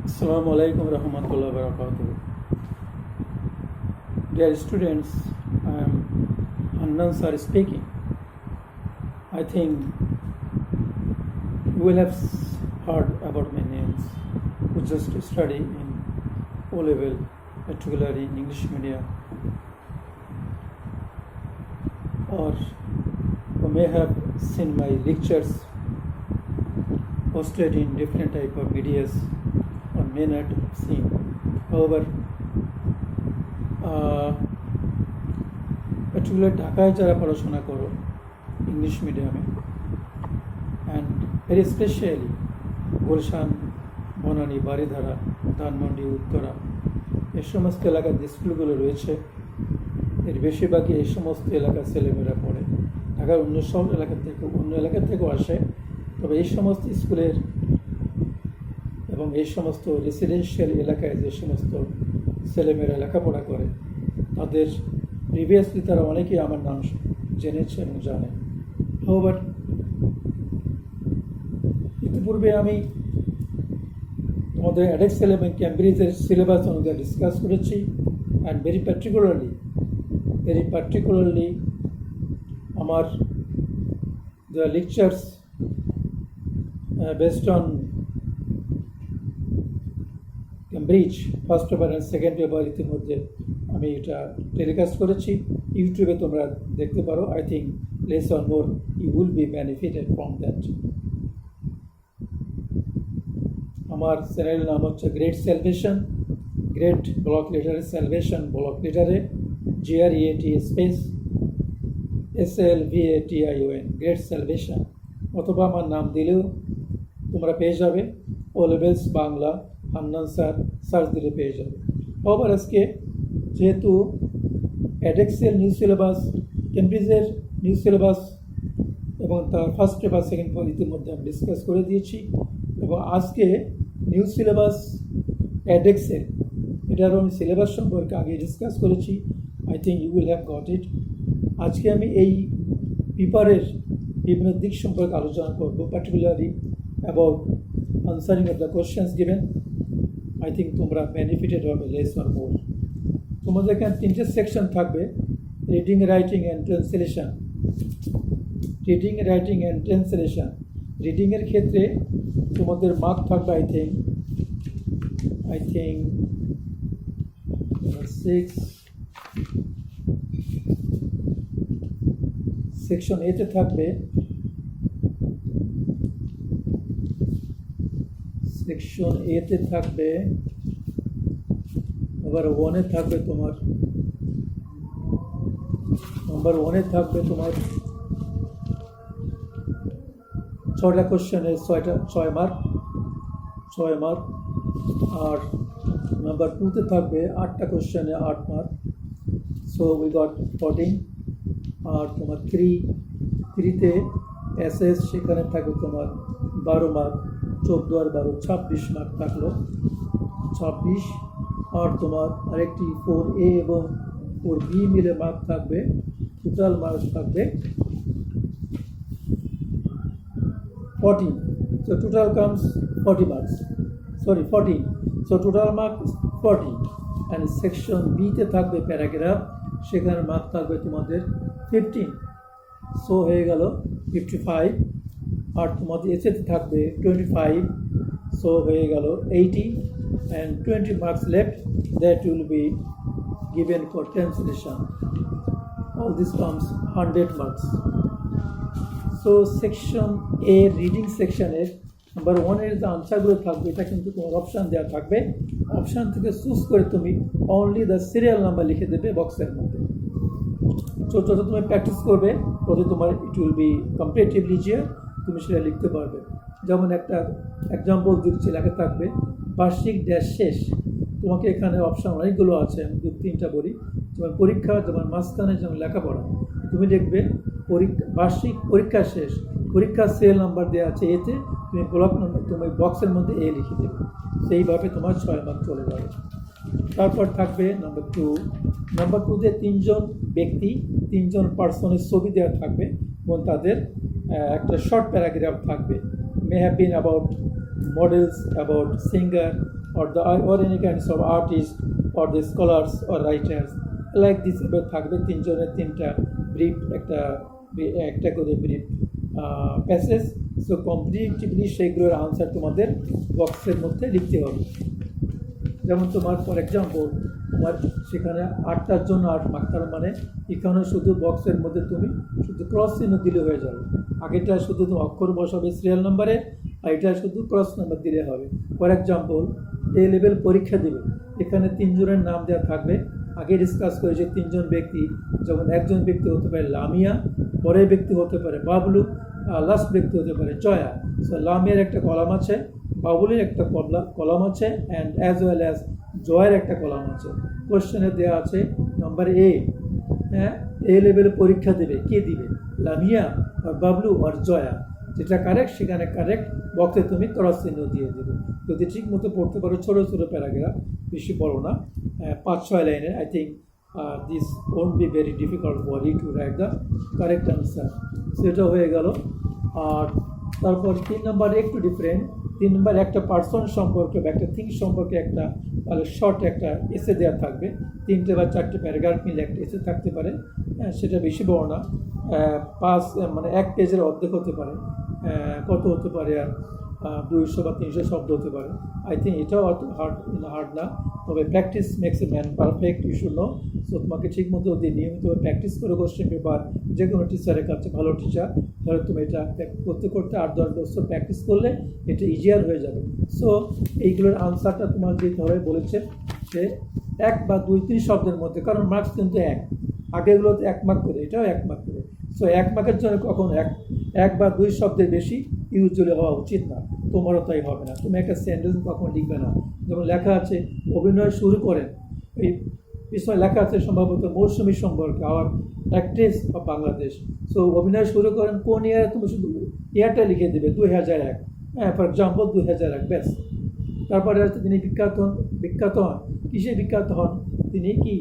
Assalamu alaikum warahmatullahi wabarakatuh. Dear students, I am Hannan sir speaking. I think you will have heard about my names who just study in O level, particularly in English medium, or you may have seen my lectures posted in different type of medias or may not have seen. However, particularly ঢাকায় যারা পড়াশোনা করো English মিডিয়ামে and very specially Gulshan, Banani, Baridhara, Dhanmondi, Uttara এই সমস্ত এলাকার যে স্কুলগুলো রয়েছে এর বেশিরভাগই এই সমস্ত এলাকার ছেলেমেয়েরা পড়ে। ঢাকার অন্য সব অন্য এলাকা থেকেও আসে, তবে এই সমস্ত স্কুলের এবং এই সমস্ত রেসিডেন্সিয়াল এলাকায় যে সমস্ত ছেলেমেয়েরা লেখাপড়া করে তাদের প্রিভিয়াসলি তারা অনেকেই আমার নাম জেনেছে এবং জানে। হোবার ইতিপূর্বে আমি তোমাদের এডেক্সেল এবং ক্যামব্রিজের সিলেবাস অনুযায়ী ডিসকাস করেছি অ্যান্ড ভেরি পার্টিকুলারলি আমার the lectures based on Cambridge first paper and second paper ইতিমধ্যে আমি এটা টেলিকাস্ট করেছি, ইউটিউবে তোমরা দেখতে পারো। I think less or more you will be benefited from that. আমার চ্যানেলের নাম হচ্ছে গ্রেট সেলভেশন, গ্রেট ব্লক লেটারে সেলভেশন ব্লক লেটারে GREAT space SLVATION great salvation, অথবা আমার নাম দিলেও তোমরা পেয়ে যাবে। O levels Bangla Hannan sir search দিলে পেয়ে যাবে। আবার আজকে যেহেতু এডেক্সেল নিউ সিলেবাস, ক্যামব্রিজের নিউ সিলেবাস এবং তার ফার্স্ট পেপার সেকেন্ড পেপার ইতিমধ্যে আমি ডিসকাস করে দিয়েছি, এবং আজকে নিউ সিলেবাস এডেক্সেল এটারও আমি সিলেবাস সম্পর্কে আগে ডিসকাস করেছি। I think you will have got it. আজকে আমি এই পেপারের বিভিন্ন দিক সম্পর্কে আলোচনা করব, particularly about answering of the questions given. I think তোমরা বেনিফিটেড হবে লেস অর মোর। তোমাদের এখানে তিনটে সেকশন থাকবে, রিডিং, রাইটিং অ্যান্ড ট্রান্সলেশন। রিডিংয়ের ক্ষেত্রে তোমাদের মার্ক থাকবে আই থিঙ্ক 6। সেকশন এতে থাকবে নাম্বার ওয়ানে থাকবে তোমার 6টা কোশ্চেনের 6 মার্ক, আর নাম্বার 2তে থাকবে 8টা কোশ্চেনে 8 মার্ক, সো উই গট 14। আর তোমার 3তে SS, সেখানে থাকবে তোমার 12 মার্ক, 14 আর 12 26 মার্ক থাকলো 26। আর তোমার আরেকটি 4A এবং 4B মিলে মার্ক থাকবে, টোটাল মার্ক থাকবে 14। So total comes 40 marks. 14. So total mark is 40. And section B তে থাকবে প্যারাগ্রাফ, সেখানে মার্ক থাকবে তোমাদের 15। সো হয়ে গেল 55। আর তোমাদের এসেতে থাকবে 25, সো হয়ে গেল 80, and 20 marks left that will be given for translation. All this comes 100 marks. So section A reading সেকশনের নাম্বার 1-এর যে আনসারগুলো থাকবে এটা কিন্তু তোমার অপশান দেওয়া থাকবে। অপশান থেকে চুজ করে তুমি অনলি দ্য সিরিয়াল নাম্বার লিখে দেবে বক্সের মধ্যে। তো যত তুমি প্র্যাকটিস করবে তত তোমার it will be comparatively easier, তুমি সেটা লিখতে পারবে। যেমন একটা এক্সাম্পল দিচ্ছি, লেখা থাকবে বার্ষিক ড্যাশ শেষ। তোমাকে এখানে অপশান অনেকগুলো আছে, আমি 2-3টা বলি। যেমন পরীক্ষা, যেমন মাঝখানে যেমন লেখাপড়া, তুমি দেখবে বার্ষিক পরীক্ষা শেষ, পরীক্ষার সিরিয়াল নাম্বার দেওয়া আছে এতে, তুমি ব্লক নাম্বার তুমি বক্সের মধ্যে এ লিখে দেবে, সেইভাবে তোমার 6 মার্ক চলে যাবে। তারপর থাকবে নাম্বার 2তে 3জন পার্সনের ছবি দেওয়া থাকবে এবং তাদের একটা short paragraph থাকবে, may have been about models, about singer, or any kinds of artists or the scholars or writers like this এবার থাকবে তিনজনের তিনটা ব্রিফ একটা করে ব্রিফ প্যাসেজ। সো কম্পিটিটিভলি সেইগুলোর আনসার তোমাদের বক্সের মধ্যে লিখতে হবে। যেমন তোমার ফর এক্সাম্পল তোমার সেখানে 8টার জন্য 8 মার্ক, তার মানে এখানে শুধু বক্সের মধ্যে তুমি শুধু ক্রস চিহ্ন দিলে হয়ে যাবে। আগেটা শুধু তুমি অক্ষর বসাবে সিরিয়াল নাম্বারে, আর এটা শুধু ক্রস নাম্বার দিলে হবে। ফর এক্সাম্পল এ লেভেল পরীক্ষা দেবে, এখানে 3 জনের নাম দেওয়া থাকবে। আগে ডিসকাস করেছে 3 জন ব্যক্তি, যেমন একজন ব্যক্তি হতে পারে লামিয়া, পরের ব্যক্তি হতে পারে বাবলু, আর লাস্ট ব্যক্তি হতে পারে জয়া। সো লামিয়ার একটা কলাম আছে, বাবুলের একটা কলাম আছে, অ্যান্ড অ্যাজ ওয়েল অ্যাজ জয়ের একটা কলাম আছে। কোশ্চেনে দেওয়া আছে নাম্বার এ, হ্যাঁ এ লেভেলে পরীক্ষা দেবে, কে দিবে, লামিয়া আর বাবলু আর জয়া। যেটা কারেক্ট সেখানে কারেক্ট বক্সে তুমি ক্রস চিহ্ন দিয়ে দেবে। যদি ঠিক মতো পড়তে পারো, ছোটো ছোটো প্যারাগ্রাফ, বেশি বড় না, 5-6 লাইনের, I think this won't be very difficult for you to write the correct answer. সেটা হয়ে গেল। আর তারপর 3 নম্বর একটু ডিফারেন্ট। 3 নম্বর একটা পার্সন সম্পর্কে বা একটা থিং সম্পর্কে একটা তাহলে শর্ট একটা এসে দেওয়া থাকবে, 3টে বা 4টে প্যারাগ্রাফ মিলে একটা এসে থাকতে পারে। সেটা বেশি বড় না, 1 পেজের অর্ধেক হতে পারে, কত হতে পারে আর 200 বা 300 শব্দ হতে পারে। আই থিঙ্ক এটাও অত হার্ড না, তবে practice makes a man perfect, you should know. So তোমাকে ঠিক মতো যদি নিয়মিতভাবে প্র্যাকটিস করে কোশ্চেন পেপার, যে কোনো টিচারের কাছে, ভালো টিচার, তাহলে তুমি এটা করতে করতে 8-10 বছর প্র্যাকটিস করলে এটা ইজিয়ার হয়ে যাবে। সো এইগুলোর আনসারটা তোমার দিতে হবে। বলেছে যে 1 বা 2-3 শব্দের মধ্যে, কারণ মার্কস কিন্তু 1, আগেগুলোতে 1 মার্ক করে, এটাও 1 মার্ক করে। সো 1 মার্কের জন্য কখন 1 বা 2 শব্দের বেশি ইউজুয়ালি হওয়া উচিত না, তোমারও তাই হবে না। তুমি একটা সেন্টেন্স কখন লিখবে না, যেমন লেখা আছে অভিনয় শুরু করেন, এই পিছনে লেখা আছে সম্ভবত মৌসুমী সম্পর্কে, our actress of Bangladesh. So অভিনয় শুরু করেন কোন ইয়ারে, তুমি শুধু ইয়ারটা লিখে দেবে 2001, হ্যাঁ ফর এক্সাম্পল 2001 ব্যাস। তারপরে হচ্ছে তিনি বিখ্যাত হন কিসে বিখ্যাত হন, তিনি কি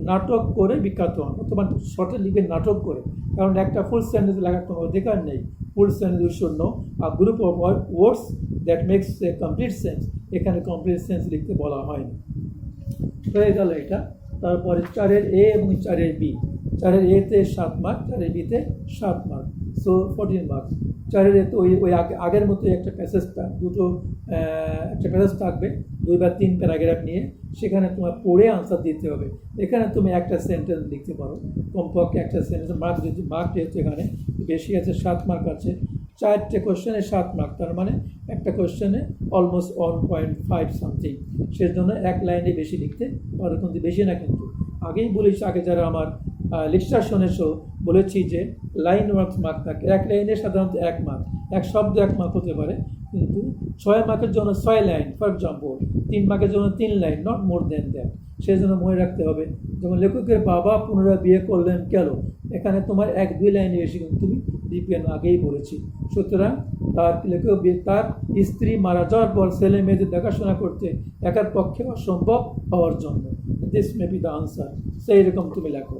নাটক করে বিখ্যাত হন, অথবা শর্টে লিখে নাটক করে, কারণ একটা ফুল সেন্টেন্স লেখার কোনো অধিকার নেই। Full sentence we should know a group of words that makes a complete sense. এখানে কমপ্লিট সেন্স লিখতে বলা হয়নি। হয়ে গেল এটা। তারপরে 4-এর এ এবং 4-এর বি। 4-এর এতে 7 মার্ক, 4-এর বিতে 7 মার্ক, সো 14 মার্কস। 4-এর এতে ওই আগের মতোই একটা প্যাসেজটা একটা প্যাসেজ থাকবে 2 বা 3 প্যারাগ্রাফ নিয়ে, সেখানে তোমার পড়ে আনসার দিতে হবে। এখানে তুমি একটা সেন্টেন্স লিখতে পারো, কমপক্ষে একটা সেন্টেন্স। মার্ক যেহেতু এখানে বেশি আছে, 7 মার্ক আছে, 4টে কোশ্চেনে 7 মার্ক, তার মানে একটা কোশ্চেনে অলমোস্ট 1.5 সামথিং। সেজন্য 1 লাইনে বেশি লিখতে পারো, কিন্তু বেশি না। কিন্তু আগেই বলেছি, আগে যারা আমার লেকচার শুনেছো বলেছি যে লাইন ওয়ার্কস মার্ক থাকে। 1 লাইনে সাধারণত 1 মার্ক, 1 শব্দ 1 মার্ক হতে পারে, কিন্তু 6 মার্কের জন্য 6 লাইন, ফর এক্সাম্পল 3 মার্কের জন্য 3 line, not more than that. সেই জন্য মনে রাখতে হবে। যেমন লেখকের বাবা পুনরায় বিয়ে করলেন কেন, এখানে তোমার 1-2 লাইনে বেশি, কিন্তু তুমি লিখবেন, আগেই বলেছি। সুতরাং তার স্ত্রী মারা যাওয়ার পর ছেলে মেয়েদের দেখাশোনা করতে একার পক্ষে অসম্ভব হওয়ার জন্য, this may be the answer. সেই রকম তুমি লেখো।